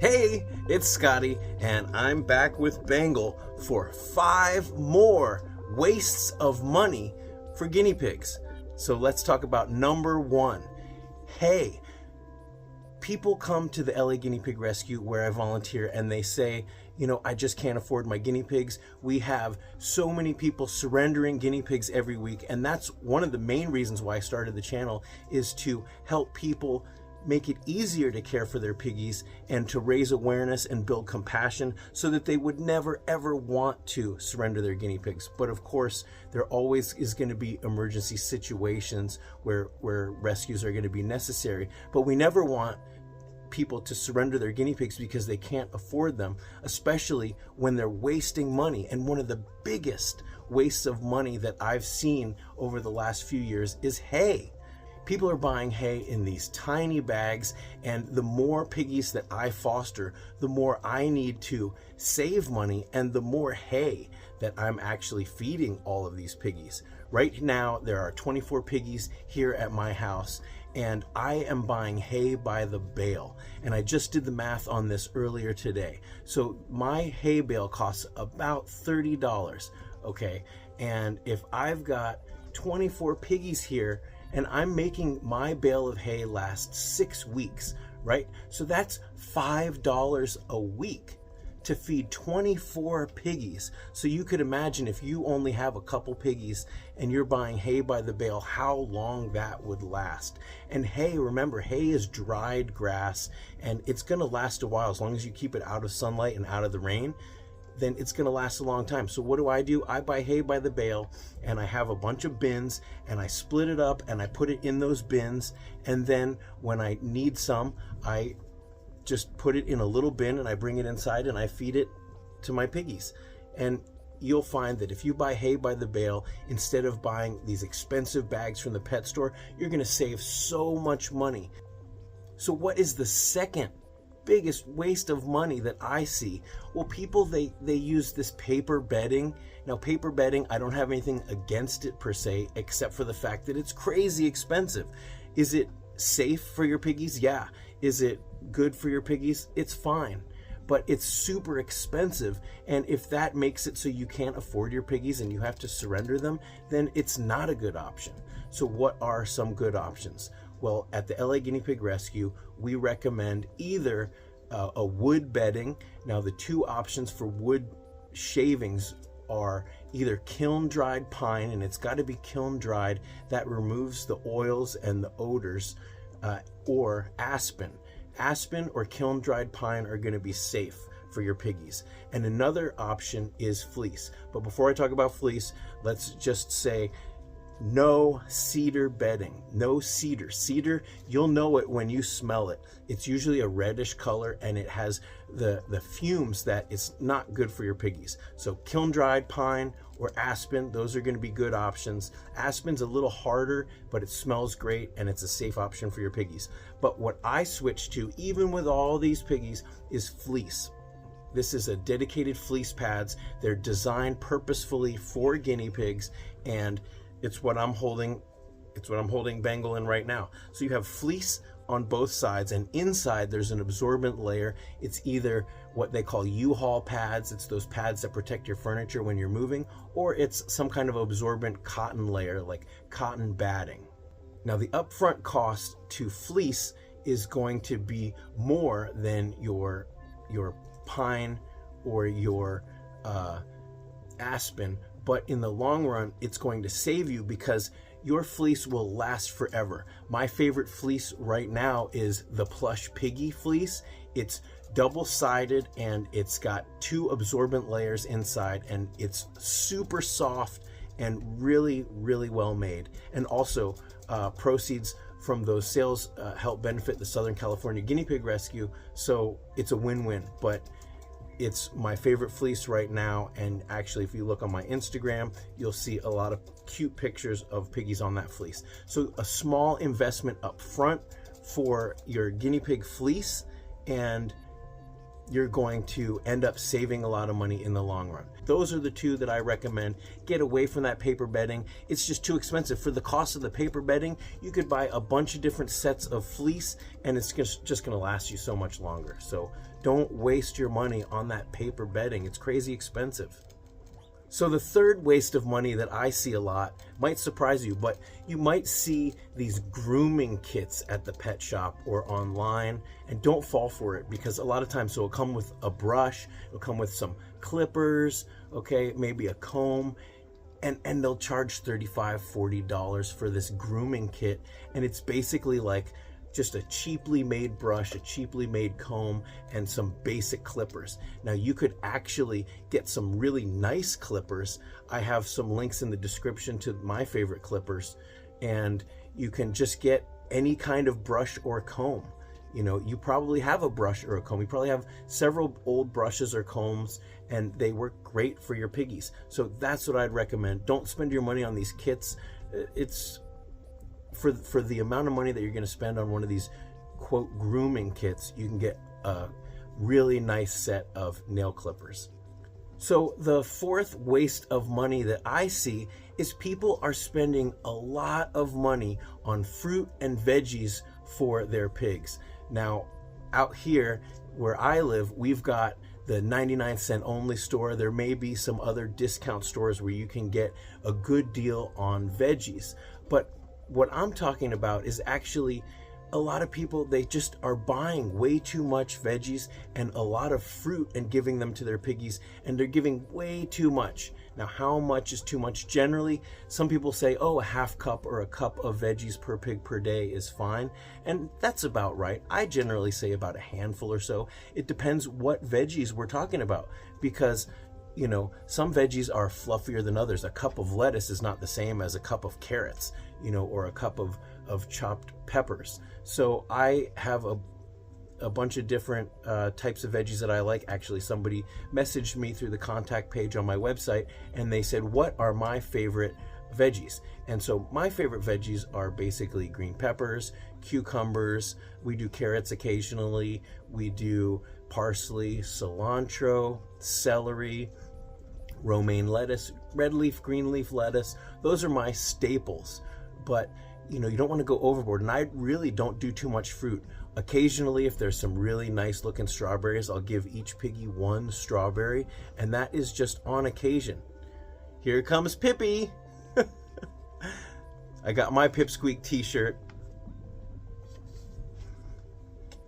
Hey, it's Scotty, and I'm back with Bengal for 5 more wastes of money for guinea pigs. So let's talk about number 1. Hey, people come to the LA Guinea Pig Rescue where I volunteer and they say, I just can't afford my guinea pigs. We have so many people surrendering guinea pigs every week, and that's one of the main reasons why I started the channel, is to help people make it easier to care for their piggies and to raise awareness and build compassion so that they would never ever want to surrender their guinea pigs. But of course, there always is going to be emergency situations where rescues are going to be necessary, but we never want people to surrender their guinea pigs because they can't afford them, especially when they're wasting money. And one of the biggest wastes of money that I've seen over the last few years is hay. People are buying hay in these tiny bags, and the more piggies that I foster, the more I need to save money and the more hay that I'm actually feeding all of these piggies. Right now, there are 24 piggies here at my house, and I am buying hay by the bale. And I just did the math on this earlier today. So my hay bale costs about $30, okay? And if I've got 24 piggies here, and I'm making my bale of hay last 6 weeks, right? So that's $5 a week to feed 24 piggies. So you could imagine if you only have a couple piggies and you're buying hay by the bale, how long that would last. And hay, remember, hay is dried grass, and it's gonna last a while as long as you keep it out of sunlight and out of the rain. Then it's going to last a long time. So what do? I buy hay by the bale, and I have a bunch of bins, and I split it up and I put it in those bins, and then when I need some, I just put it in a little bin and I bring it inside and I feed it to my piggies. And you'll find that if you buy hay by the bale instead of buying these expensive bags from the pet store, you're going to save so much money. So what is the second biggest waste of money that I see? Well, people, they use this paper bedding. Now, paper bedding, I don't have anything against it per se, except for the fact that it's crazy expensive. Is it safe for your piggies? Yeah. Is it good for your piggies? It's fine. But it's super expensive, and if that makes it so you can't afford your piggies and you have to surrender them, then it's not a good option. So what are some good options? Well, at the LA Guinea Pig Rescue, we recommend either a wood bedding. Now, the two options for wood shavings are either kiln-dried pine, and it's got to be kiln-dried. That removes the oils and the odors, or aspen. Aspen or kiln-dried pine are going to be safe for your piggies. And another option is fleece. But before I talk about fleece, let's just say no cedar bedding. No cedar. Cedar, you'll know it when you smell it. It's usually a reddish color, and it has the fumes that it's not good for your piggies. So kiln-dried pine or aspen, those are going to be good options. Aspen's a little harder, but it smells great, and it's a safe option for your piggies. But what I switched to, even with all these piggies, is fleece. This is a dedicated fleece pads. They're designed purposefully for guinea pigs, and it's what I'm holding Bengal in right now. So you have fleece on both sides, and inside there's an absorbent layer. It's either what they call U-Haul pads. It's those pads that protect your furniture when you're moving, or it's some kind of absorbent cotton layer, like cotton batting. Now, the upfront cost to fleece is going to be more than your pine or your aspen, but in the long run, it's going to save you because your fleece will last forever. My favorite fleece right now is the Plush Piggy fleece. It's double-sided, and it's got 2 absorbent layers inside, and it's super soft and really, really well made. And also, proceeds from those sales help benefit the Southern California Guinea Pig Rescue, so it's a win-win. But it's my favorite fleece right now, and actually if you look on my Instagram, you'll see a lot of cute pictures of piggies on that fleece. So a small investment up front for your guinea pig fleece, and you're going to end up saving a lot of money in the long run. Those are the two that I recommend. Get away from that paper bedding. It's just too expensive. For the cost of the paper bedding, you could buy a bunch of different sets of fleece and it's just going to last you so much longer. So don't waste your money on that paper bedding. It's crazy expensive. So the third waste of money that I see a lot might surprise you, but you might see these grooming kits at the pet shop or online, and don't fall for it, because a lot of times it'll come with a brush, it'll come with some clippers, okay, maybe a comb, and they'll charge $35, $40 for this grooming kit, and it's basically like just a cheaply made brush, a cheaply made comb, and some basic clippers. Now you could actually get some really nice clippers. I have some links in the description to my favorite clippers, and you can just get any kind of brush or comb. You know, you probably have a brush or a comb. You probably have several old brushes or combs, and they work great for your piggies. So that's what I'd recommend. Don't spend your money on these kits. It's for the amount of money that you're going to spend on one of these quote grooming kits, you can get a really nice set of nail clippers. So the fourth waste of money that I see is people are spending a lot of money on fruit and veggies for their pigs. Now, out here where I live, we've got the 99-cent only store. There may be some other discount stores where you can get a good deal on veggies, but what I'm talking about is actually a lot of people, they just are buying way too much veggies and a lot of fruit and giving them to their piggies, and they're giving way too much. Now, how much is too much? Generally, some people say, oh, a half cup or a cup of veggies per pig per day is fine, and that's about right. I generally say about a handful or so. It depends what veggies we're talking about, because you know, some veggies are fluffier than others. A cup of lettuce is not the same as a cup of carrots, you know, or a cup of chopped peppers. So I have a bunch of different types of veggies that I like. Actually, somebody messaged me through the contact page on my website, and they said, what are my favorite veggies? And so my favorite veggies are basically green peppers, cucumbers, we do carrots occasionally, we do parsley, cilantro, celery, romaine lettuce, red leaf, green leaf lettuce. Those are my staples. But you know, you don't want to go overboard, and I really don't do too much fruit. Occasionally, if there's some really nice looking strawberries, I'll give each piggy one strawberry, and that is just on occasion. Here comes Pippi. I got my Pipsqueak t-shirt.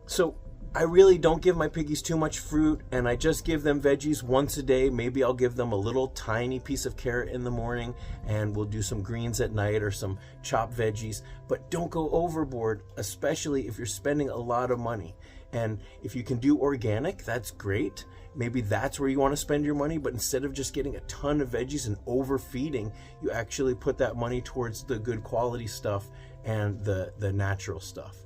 So I really don't give my piggies too much fruit, and I just give them veggies once a day. Maybe I'll give them a little tiny piece of carrot in the morning, and we'll do some greens at night or some chopped veggies. But don't go overboard, especially if you're spending a lot of money. And if you can do organic, that's great. Maybe that's where you want to spend your money, but instead of just getting a ton of veggies and overfeeding, you actually put that money towards the good quality stuff and the natural stuff.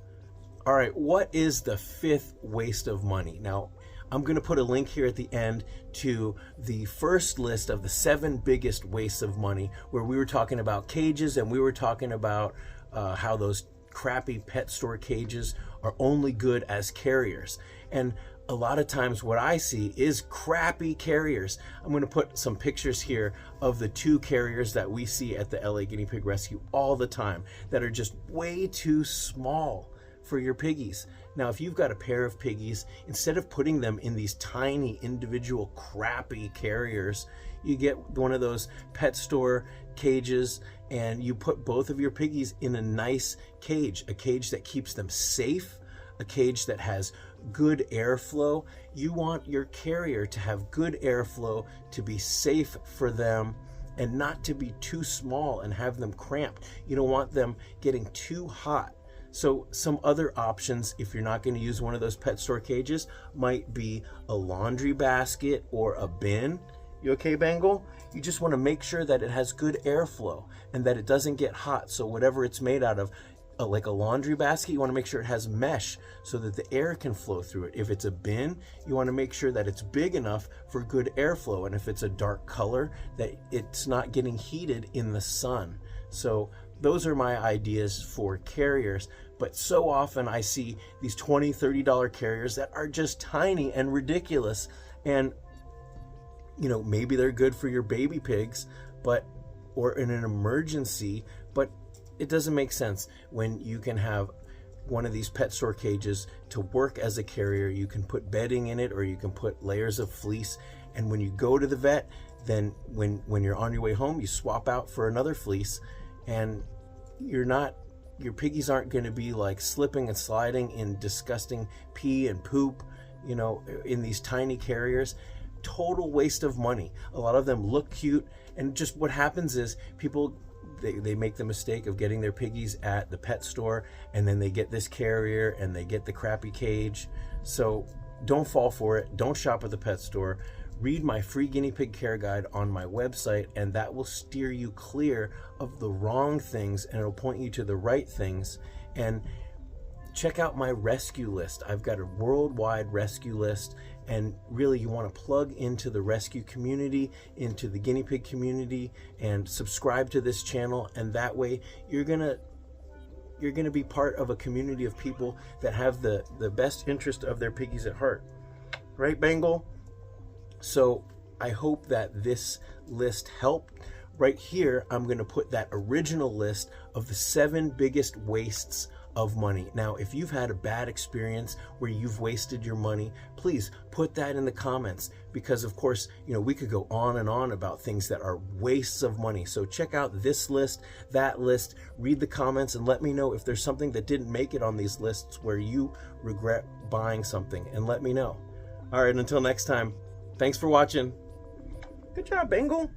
All right, what is the fifth waste of money? Now, I'm going to put a link here at the end to the first list of the 7 biggest wastes of money, where we were talking about cages, and we were talking about how those crappy pet store cages are only good as carriers. And a lot of times what I see is crappy carriers. I'm going to put some pictures here of the 2 carriers that we see at the LA Guinea Pig Rescue all the time that are just way too small for your piggies. Now, if you've got a pair of piggies, instead of putting them in these tiny individual crappy carriers, you get one of those pet store cages and you put both of your piggies in a nice cage, a cage that keeps them safe, a cage that has good airflow. You want your carrier to have good airflow, to be safe for them, and not to be too small and have them cramped. You don't want them getting too hot. So some other options, if you're not going to use one of those pet store cages, might be a laundry basket or a bin. You okay, Bengal? You just want to make sure that it has good airflow and that it doesn't get hot. So whatever it's made out of, like a laundry basket, you want to make sure it has mesh so that the air can flow through it. If it's a bin, you want to make sure that it's big enough for good airflow. And if it's a dark color, that it's not getting heated in the sun. So those are my ideas for carriers. But so often I see these $20, $30 carriers that are just tiny and ridiculous. And, you know, maybe they're good for your baby pigs, or in an emergency, but it doesn't make sense when you can have one of these pet store cages to work as a carrier. You can put bedding in it, or you can put layers of fleece. And when you go to the vet, then when you're on your way home, you swap out for another fleece, and your piggies aren't going to be like slipping and sliding in disgusting pee and poop, you know, in these tiny carriers. Total waste of money. A lot of them look cute, and just what happens is people, they make the mistake of getting their piggies at the pet store, and then they get this carrier and they get the crappy cage. So don't fall for it. Don't shop at the pet store. Read my free guinea pig care guide on my website, and that will steer you clear of the wrong things, and it'll point you to the right things. And check out my rescue list. I've got a worldwide rescue list, and really you want to plug into the rescue community, into the guinea pig community, and subscribe to this channel, and that way you're gonna be part of a community of people that have the best interest of their piggies at heart. Right, Bengal? So I hope that this list helped. Right here, I'm going to put that original list of the 7 biggest wastes of money. Now, if you've had a bad experience where you've wasted your money, please put that in the comments, because of course, you know, we could go on and on about things that are wastes of money. So check out this list, that list, read the comments, and let me know if there's something that didn't make it on these lists where you regret buying something, and let me know. All right, until next time. Thanks for watching. Good job, Bengal.